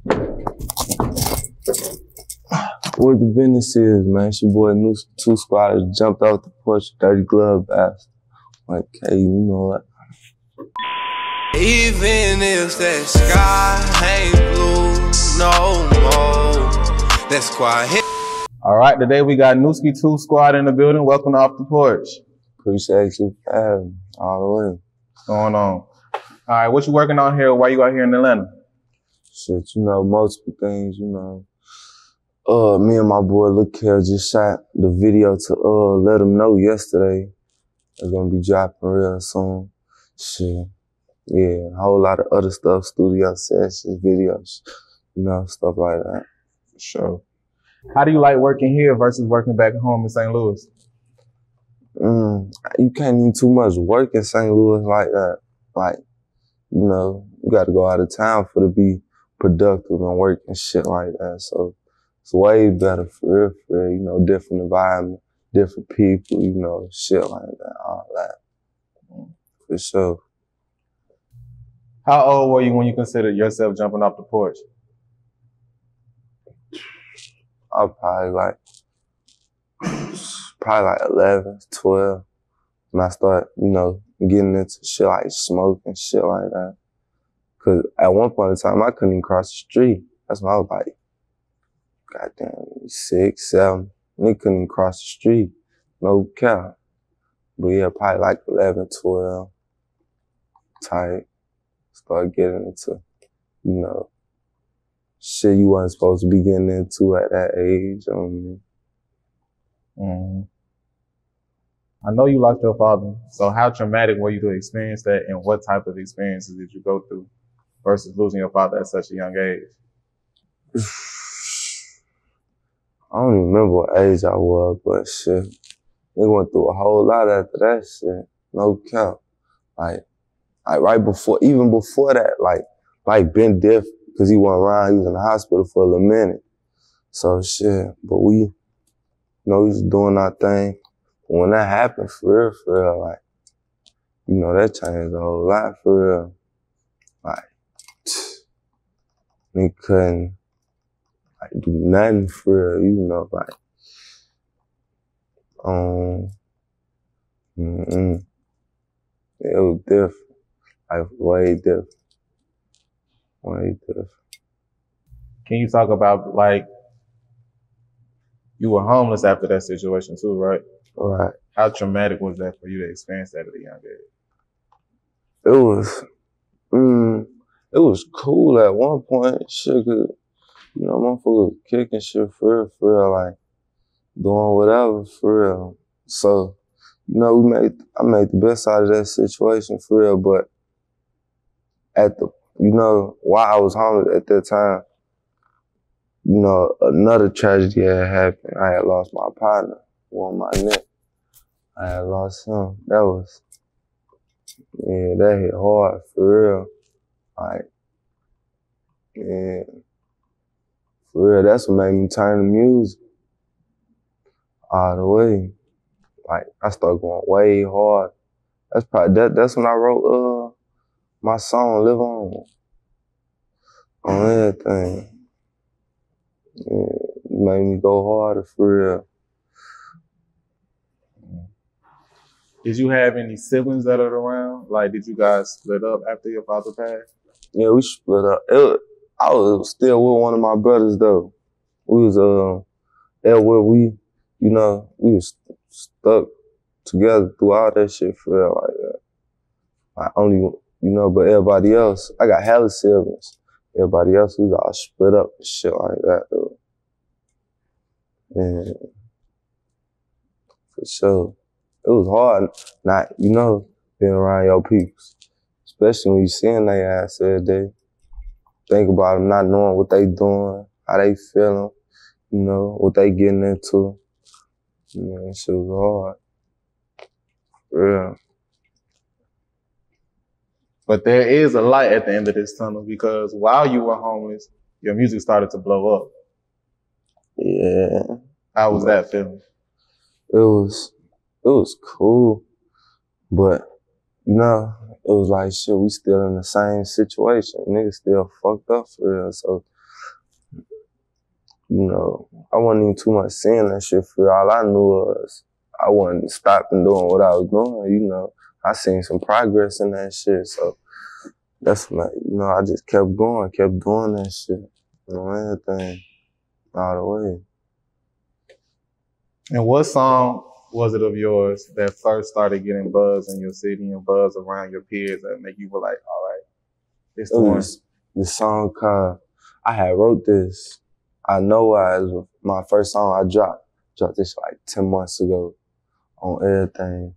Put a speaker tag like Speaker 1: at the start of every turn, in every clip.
Speaker 1: What the business is, man. It's your boy Nuski2Squad jumped out the porch, dirty glove bastard. Like, hey, you know what?
Speaker 2: Even if that sky ain't blue no more, that squad hit.
Speaker 3: All right, today we got Nuski2Squad in the building. Welcome to Off the Porch.
Speaker 1: Appreciate you for having me all the way.
Speaker 3: What's going on? All right, what you working on here? Why you out here in Atlanta?
Speaker 1: Shit, you know, multiple things, you know. Me and my boy Luh Kel just shot the video to let him know yesterday. It's gonna be dropping real soon. Shit. Yeah, a whole lot of other stuff, studio sessions, videos, you know, stuff like that.
Speaker 3: For sure. How do you like working here versus working back home in St. Louis?
Speaker 1: You can't do too much work in St. Louis like that. Like, you know, you got to go out of town to be productive and work and shit like that. So it's way better for real, you know, different environment, different people, you know, shit like that, all that. For sure.
Speaker 3: How old were you when you considered yourself jumping off the porch?
Speaker 1: I was probably like 11, 12. When I started, you know, getting into shit like smoke and shit like that. Cause at one point in time, I couldn't even cross the street. That's when I was like, goddamn, 6, 7. Nigga couldn't even cross the street. No cap. But yeah, probably like 11, 12 type. Start getting into, you know, shit you wasn't supposed to be getting into at that age.
Speaker 3: I know you lost your father, so how traumatic were you to experience that, and what type of experiences did you go through versus losing your father at such a young age?
Speaker 1: I don't even remember what age I was, but shit, we went through a whole lot after that shit. No cap. Like right before, even before that, like been different, cause he wasn't around, he was in the hospital for a little minute. So shit, but we, you know, we was doing our thing. But when that happened, for real, like, you know, that changed a whole lot, for real. Like, they couldn't, like, do nothing for real, you know, like, it was different. Like, way different. Way different.
Speaker 3: Can you talk about, like, you were homeless after that situation too, right?
Speaker 1: Right.
Speaker 3: How traumatic was that for you to experience that at a young age?
Speaker 1: It was cool at one point. Shit, you know, motherfuckers was kicking shit for real, like, doing whatever for real. So, you know, I made the best out of that situation for real, but you know, while I was homeless at that time, you know, another tragedy had happened. I had lost my partner on my neck. I had lost him. That hit hard for real. Like, yeah, for real, that's what made me turn to music all the way. Like, I started going way hard. That's when I wrote my song "Live On" everything. Yeah, it made me go harder for real.
Speaker 3: Did you have any siblings that are around? Like, did you guys split up after your father passed?
Speaker 1: Yeah, we split up. I was still with one of my brothers though. We was where we, you know, we was stuck together through all that shit for real like that. Like only, you know, but everybody else, I got hella siblings. Everybody else, we was all split up and shit like that though. And for sure. It was hard not, you know, being around your peoples. Especially when you seeing their ass every day. Think about them not knowing what they doing, how they feeling, you know, what they getting into. You know, that shit was hard. For real.
Speaker 3: But there is a light at the end of this tunnel, because while you were homeless, your music started to blow up.
Speaker 1: Yeah.
Speaker 3: How was that feeling?
Speaker 1: It was cool, but, you know, it was like, shit, we still in the same situation. Niggas still fucked up for real. So you know, I wasn't even too much seeing that shit for real. All I knew was I wasn't stopping doing what I was doing, you know. I seen some progress in that shit, so that's when, you know, I just kept going, kept doing that shit, you know, everything, all the way.
Speaker 3: And what song was it of yours that first started getting buzz in your city and buzz around your peers that make you feel like, all right, it's the one?
Speaker 1: This song called, I had wrote this, I Know Why, it was my first song I dropped this like 10 months ago on everything,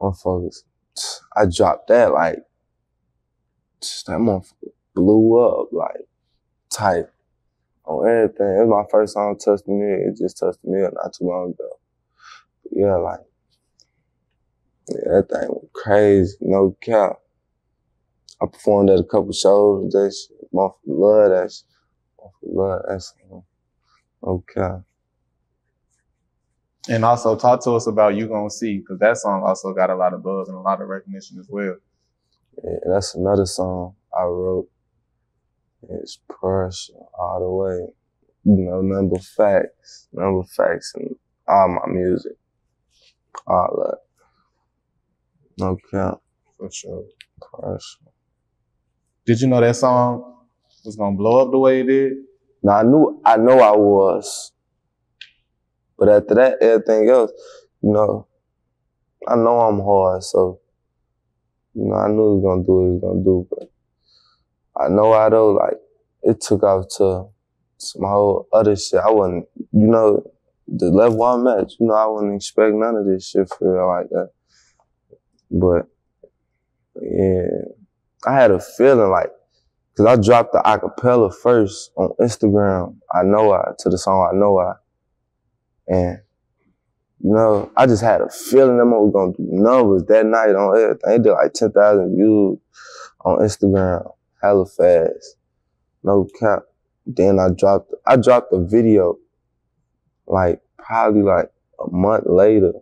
Speaker 1: on Focus. I dropped that like, that motherfucker blew up like tight on everything. It was my first song touched me. It just touched me not too long ago. But yeah, like, yeah, that thing was crazy, no cap. I performed at a couple shows, that shit. Motherfucker love that shit. Motherfucker love that shit. No cap.
Speaker 3: And also talk to us about You Gon' See, because that song also got a lot of buzz and a lot of recognition as well.
Speaker 1: Yeah, that's another song I wrote. It's Porch all the way. You know, number facts in all my music. All that. No cap.
Speaker 3: For sure.
Speaker 1: Porch.
Speaker 3: Did you know that song was gonna blow up the way it did?
Speaker 1: Now I know I was. But after that, everything else, you know, I know I'm hard, so, you know, I knew he was gonna do what he was gonna do, but I know I though, like, it took off to some whole other shit. I wasn't, you know, the level I'm at, you know, I wouldn't expect none of this shit for real like that. But, yeah, I had a feeling like, cause I dropped the acapella first on Instagram, I Know I, to the song I Know I. And, you know, I just had a feeling them was gonna do numbers that night on everything. They did like 10,000 views on Instagram, hella fast, no cap. Then I dropped a video, like probably like a month later,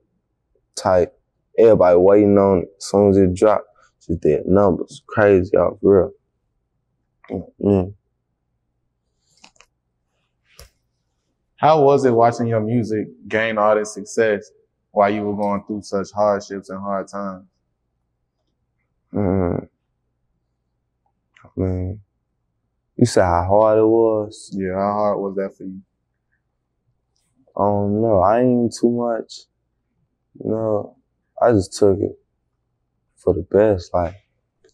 Speaker 1: type. Everybody waiting on it. As soon as it dropped, just did numbers, crazy, y'all, for real. Mm.
Speaker 3: How was it watching your music gain all this success while you were going through such hardships and hard times?
Speaker 1: I mean, you said how hard it was?
Speaker 3: Yeah, how hard was that for you?
Speaker 1: I don't know. I ain't too much. You know, I just took it for the best. Like,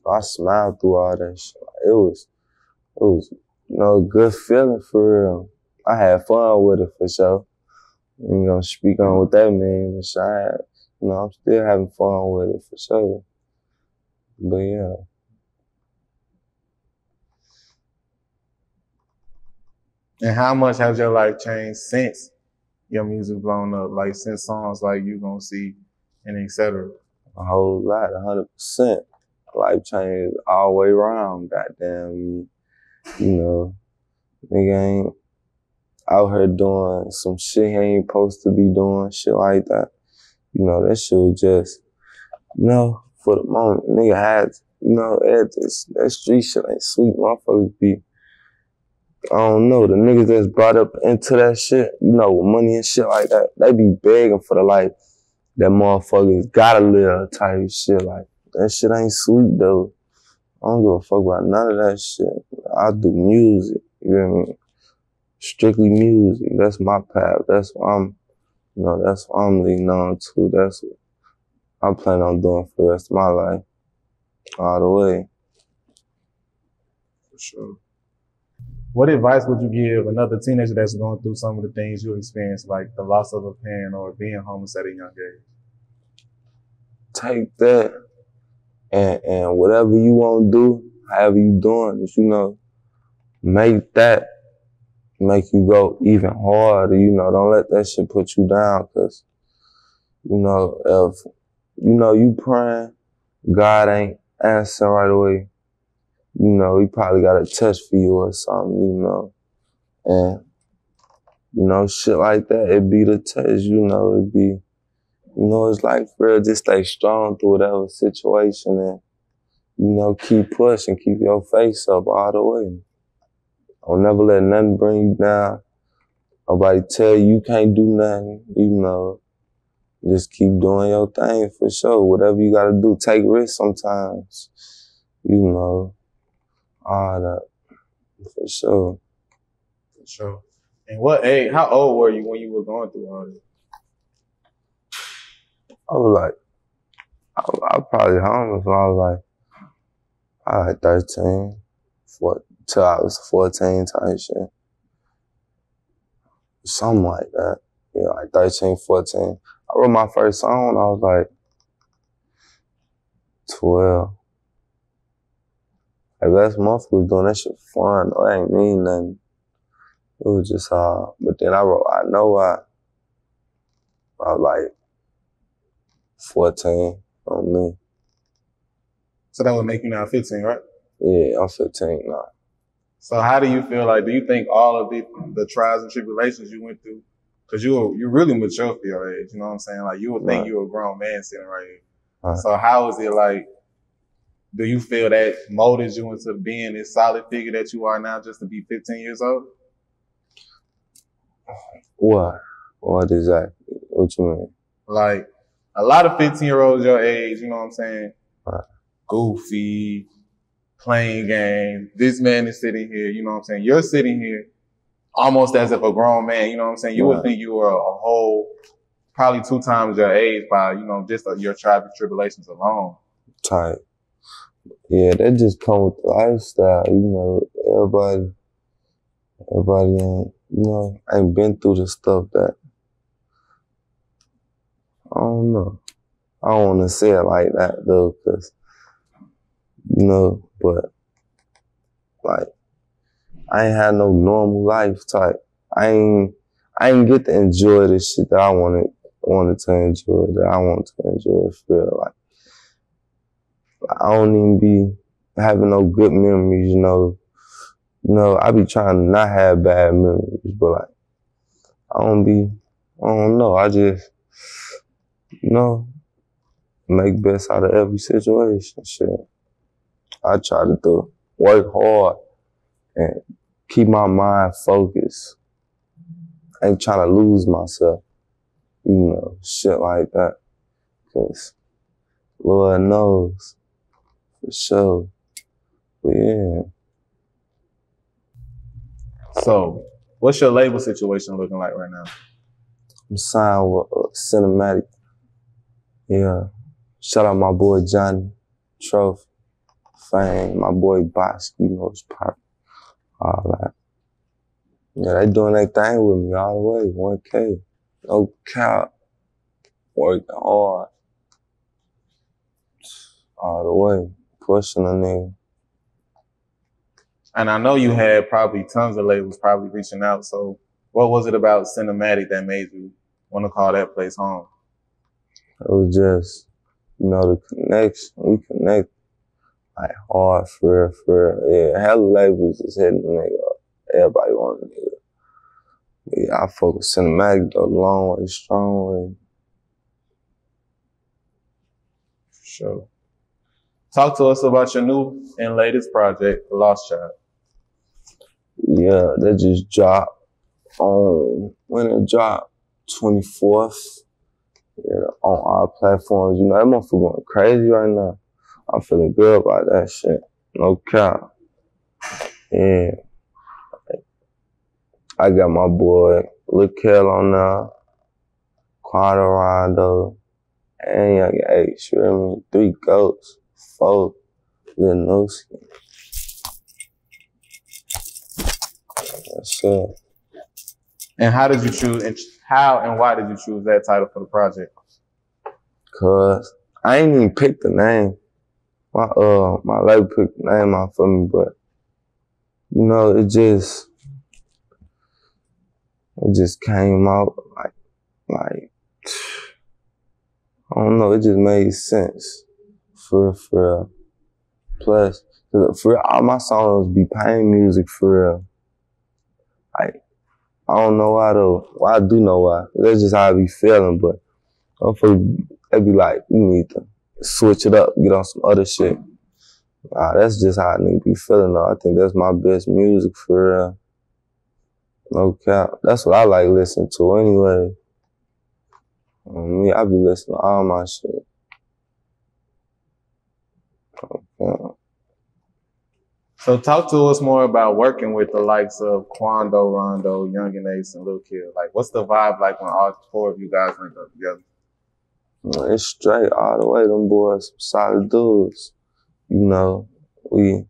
Speaker 1: I smiled through all that shit. Like, it was, you know, a good feeling for real. I had fun with it for sure. I ain't gonna speak on what that means, but you know, I'm still having fun with it for sure. But yeah.
Speaker 3: And how much has your life changed since your music blown up? Like since songs like You Gon' See and etc.
Speaker 1: A whole lot, 100%. Life changed all the way around, goddamn. You know, nigga ain't out here doing some shit he ain't supposed to be doing, shit like that. You know, that shit was just, you know, for the moment, nigga had, you know, that street shit ain't sweet. Motherfuckers be, I don't know, the niggas that's brought up into that shit, you know, with money and shit like that, they be begging for the life that motherfuckers gotta live type shit. Like, that shit ain't sweet though. I don't give a fuck about none of that shit. I do music, you know what I mean? Strictly music, that's my path. That's what I'm, you know, that's what I'm leaning on to. That's what I'm planning on doing for the rest of my life. All the way.
Speaker 3: For sure. What advice would you give another teenager that's going through some of the things you experienced, like the loss of a parent or being homeless at a young age?
Speaker 1: Take that and whatever you want to do, however you doing it, you know, make that make you go even harder, you know, don't let that shit put you down, cause, you know, if, you know, you praying, God ain't answering right away, you know, he probably got a test for you or something, you know, and, you know, shit like that, it be the test, you know, it be, you know, it's like, for real, just stay strong through whatever situation and, you know, keep pushing, keep your face up all the way. Don't never let nothing bring you down. Nobody tell you can't do nothing, you know. Just keep doing your thing for sure. Whatever you gotta do, take risks sometimes. You know, all that, for sure.
Speaker 3: For sure. And what age, how old were you when you were going through all this?
Speaker 1: I was like, I probably homeless when I was like 13, till I was 14 type shit. Something like that. Yeah, like 13, 14. I wrote my first song when I was like 12. Like, last month we was doing that shit fun. Though. It ain't mean nothing. It was just but then I wrote I Know I was like 14 on me.
Speaker 3: So that would make you now 15, right?
Speaker 1: Yeah, I'm 15 now.
Speaker 3: So how do you feel like, do you think all of the trials and tribulations you went through, because you're really mature for your age, you know what I'm saying? Like, you would think you're a grown man sitting right here.
Speaker 1: Right.
Speaker 3: So how is it like, do you feel that molded you into being this solid figure that you are now just to be 15 years old?
Speaker 1: What? What exactly? What you mean?
Speaker 3: Like, a lot of 15-year-olds your age, you know what I'm saying?
Speaker 1: Right.
Speaker 3: Goofy, playing games. This man is sitting here, you know what I'm saying? You're sitting here almost as if a grown man, you know what I'm saying? You would think you were a whole, probably 2 times your age by, you know, just your trials and tribulations alone.
Speaker 1: Tight. Yeah, that just come with the lifestyle, you know. Everybody ain't, you know, ain't been through the stuff that, I don't know. I don't want to say it like that though, cause, you know, but like, I ain't had no normal life type. I ain't get to enjoy the shit that I wanted to enjoy, that I want to enjoy for real. Like, I don't even be having no good memories, you know. You know, I be trying to not have bad memories, but like, I don't know. I just, you know, make best out of every situation, shit. I try to work hard and keep my mind focused. I ain't trying to lose myself, you know, shit like that. Cause Lord knows, for sure. But yeah.
Speaker 3: So, what's your label situation looking like right now?
Speaker 1: I'm signed with Cinematic. Yeah. Shout out my boy Johnny, Trophy, Fame, my boy Box, you know, it's pop, all that. Yeah, they doing their thing with me all the way, 1K. No cap. Working hard. All the way. Pushing a nigga.
Speaker 3: And I know you had probably tons of labels probably reaching out. So what was it about Cinematic that made you want to call that place home?
Speaker 1: It was just, you know, the connection. We connect like hard for real. Yeah, hella labels is hitting the nigga up. Everybody wanted a nigga. But yeah, I focus Cinematic though, long way, strong way.
Speaker 3: For sure. Talk to us about your new and latest project, The Lost Child.
Speaker 1: Yeah, that just dropped when it dropped, 24th. Yeah, on all platforms. You know, that motherfucker going crazy right now. I'm feeling good about that shit. No cap. Yeah. I got my boy Luh Kel on there, Quando Rondo, and Yungeen Ace, you hear me? 3 goats, 4 little Nuski. That's it.
Speaker 3: And how did you choose, and how and why did you choose that title for the project?
Speaker 1: Cause I ain't even picked the name. My label picked the name out for me, but you know, it just came out like I don't know, it just made sense for real. Plus, for real, all my songs be pain music for real. Like, I don't know why though. Well, I do know why. That's just how I be feeling, but they be like, you need to switch it up, get on some other shit. That's just how I need to be feeling though. I think that's my best music for real. No cap. That's what I like listening to anyway. Me, I be listening to all my shit. Okay.
Speaker 3: So talk to us more about working with the likes of Quando Rondo, Yungeen Ace, and Luh Kel. Like, what's the vibe like when all four of you guys link up together?
Speaker 1: It's straight all the way. Them boys, some solid dudes. You know, we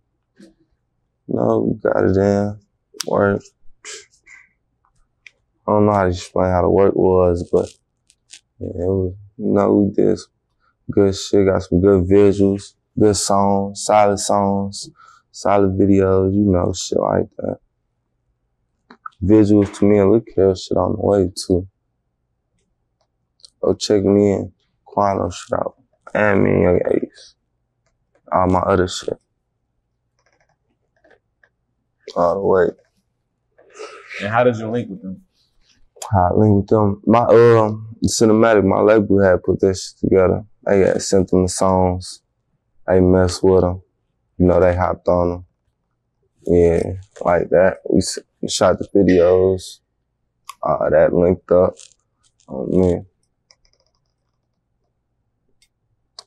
Speaker 1: got it in. Work. I don't know how to explain how the work was, but yeah, it was, we did some good shit, got some good visuals, good songs, solid videos, shit like that. Visuals to me and Luh Kel shit on the way too. Go check me in, Quando shit out, and me and Yungeen Ace. All my other shit. All the way.
Speaker 3: And how did you link with them?
Speaker 1: How I link with them? My cinematic, my label had put that shit together. They had sent them the songs. They messed with them. They hopped on them. Yeah, like that. We shot the videos. That linked up on me.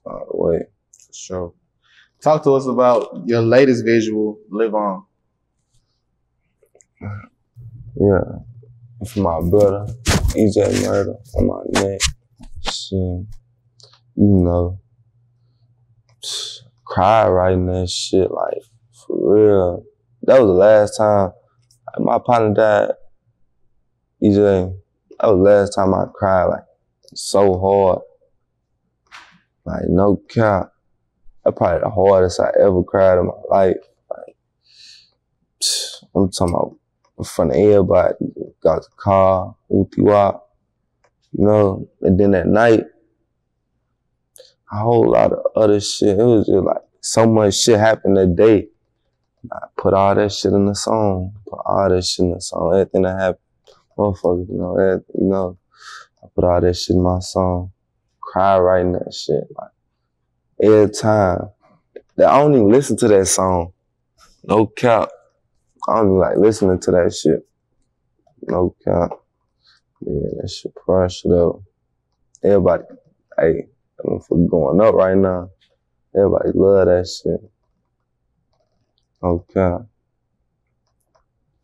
Speaker 1: All the way.
Speaker 3: For sure. Talk to us about your latest visual, Live On.
Speaker 1: Yeah. For my brother, EJ Murder on my neck. Shit. Cry writing that shit, like, for real. That was the last time my partner died, EJ. That was the last time I cried, like, so hard. Like, no cap. That's probably the hardest I ever cried in my life. Like, I'm talking about in front of everybody. Got the car, Utiwa, and then at night, a whole lot of other shit. It was just like so much shit happened that day. I put all that shit in the song. Everything that happened, motherfuckers, I put all that shit in my song. Cry writing that shit. Like, every time. I don't even listen to that song. No cap. I don't even like listening to that shit. No cap. Yeah, that shit pressure though. Everybody, hey, I'm going up right now. Everybody love that shit. No cap.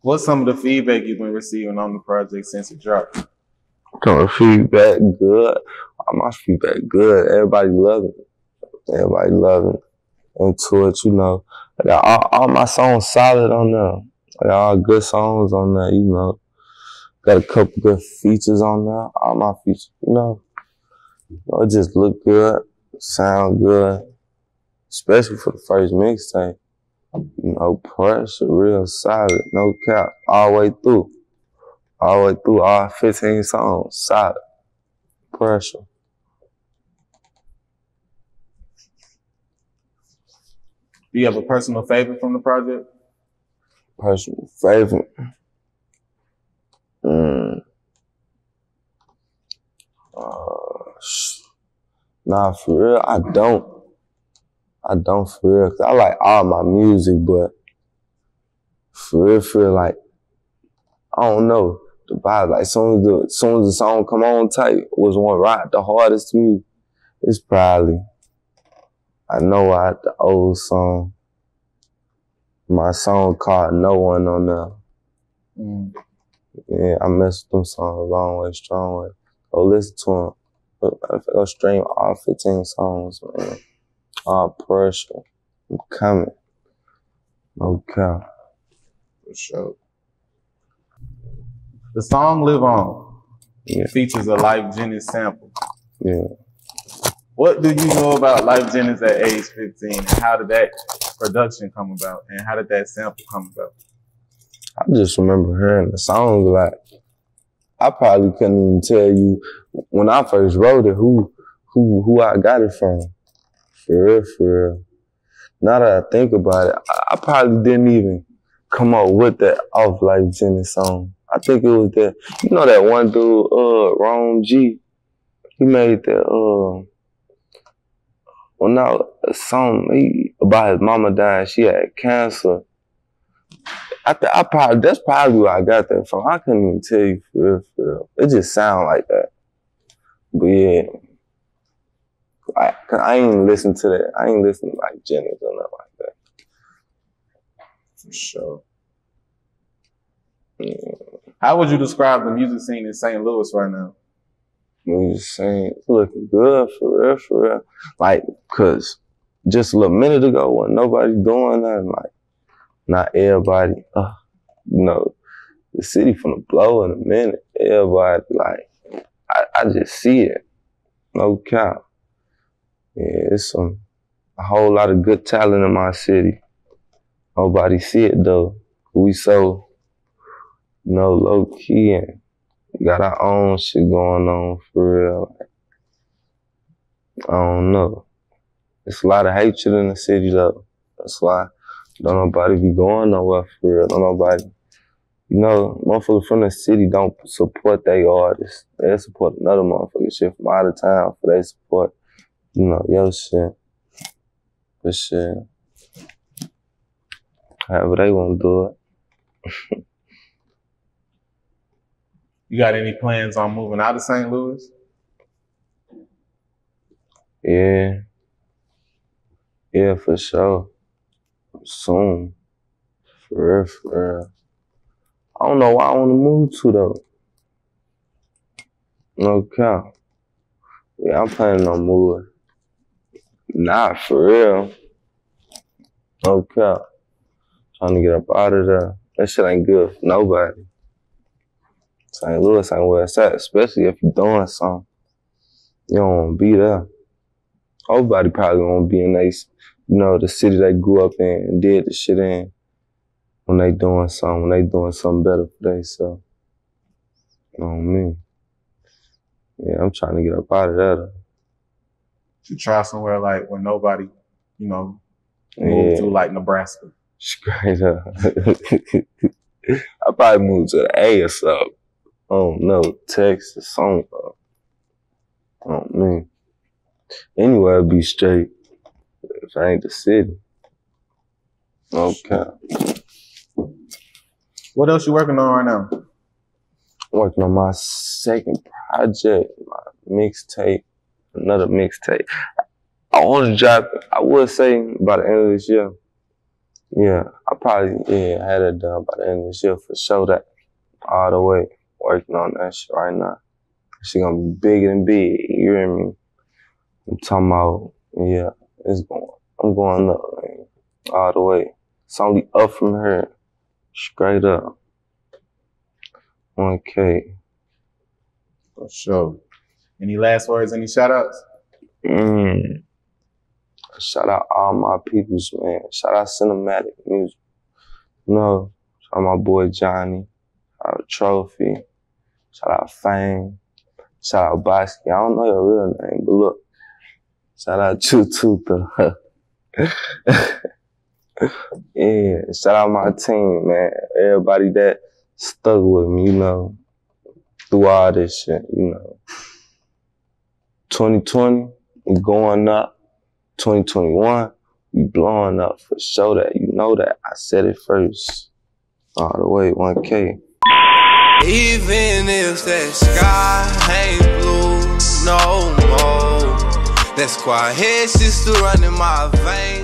Speaker 3: What's some of the feedback you've been receiving on the project since it dropped?
Speaker 1: Feedback good. All my feedback good. Everybody love it. Into it, I got all my songs solid on there. I got all good songs on there, Got a couple good features on there. All my features, it just look good, sound good. Especially for the first mixtape. Pressure, real solid, no cap, all the way through. All 15 songs, solid. Pressure.
Speaker 3: Do you have a personal favorite from the project?
Speaker 1: Personal favorite? Nah, for real, I don't for real. 'Cause I like all my music, but for real, like, I don't know. The vibe, like, soon as the song come on tight, was one right the hardest to me. It's probably, I know the old song. My song called No One on there. Yeah, I messed with them songs long way, strong way. Go listen to them. Go stream all 15 songs, man. All pressure. I'm coming. No cap.
Speaker 3: For sure. The song Live On features a Life Jennings sample.
Speaker 1: Yeah.
Speaker 3: What do you know about Life Jennings at age 15? And how did that production come about? And how did that sample come about?
Speaker 1: I just remember hearing the song, like, I probably couldn't even tell you when I first wrote it who I got it from. For real. Now that I think about it, I probably didn't even come up with that off Life Jennings song. I think it was that one dude, Ron G. He made that, a song about his mama dying. She had cancer. That's probably where I got that from. I couldn't even tell you for real. It just sound like that. But yeah, I ain't listen to that. I ain't listen to like Jennings or nothing like that.
Speaker 3: For sure. Yeah. How would you describe the music scene in St. Louis right now?
Speaker 1: Music scene looking good for real. Like, cause just a little minute ago, wasn't nobody doing nothing. Like, not everybody. You know, the city finna blow in a minute. Everybody, like, I just see it. No cap. Yeah, it's a whole lot of good talent in my city. Nobody see it though. We so, you know, low key and we got our own shit going on for real. I don't know. It's a lot of hatred in the city though. That's why don't nobody be going nowhere for real. Don't nobody, you know, motherfuckers from the city don't support their artists. They support another motherfucker shit from out of town for their support, you know, your shit. This shit. However they want to do it.
Speaker 3: You got any plans on moving out of St. Louis?
Speaker 1: Yeah. Yeah, for sure. Soon. For real. I don't know where I want to move to though. No cap. Yeah, I'm planning on moving. Nah, for real. No cap. Trying to get up out of there. That shit ain't good for nobody. St. Louis ain't where it's at, especially if you're doing something. You don't want to be there. Everybody probably want to be in the city they grew up in and did the shit in when they doing something better for themselves. You know what I mean? Yeah, I'm trying to get up out of there.
Speaker 3: To try somewhere like where nobody, you know, move to like Nebraska.
Speaker 1: Straight up. I probably moved to the A or something. I don't know, Texas, something. I don't mean. Anywhere be straight. If I ain't the city. Okay.
Speaker 3: What else you working on right now?
Speaker 1: I'm working on my second project, my mixtape, another mixtape. I want to drop it, I would say, by the end of this year. Yeah, I probably had it done by the end of this year for sure. That all the way. Working on that shit right now. She gonna be bigger than big, you hear me? I'm talking about, yeah, I'm going up, man, all the way. It's only up from here, straight up. 1K.
Speaker 3: For sure. Any last words, any shout outs?
Speaker 1: Shout out all my peoples, man. Shout out Cinematic Music. You know, shout out my boy Johnny. Shout out Trophy. Shout out Fame. Shout out Bosky. I don't know your real name, but look. Shout out Tutu though. Yeah, shout out my team, man. Everybody that stuck with me, you know, through all this shit, you know. 2020, we going up. 2021, we blowing up for sure. That you know that I said it first. All the way, 1K.
Speaker 2: Even if that sky ain't blue no more, that squad head shit still running my veins.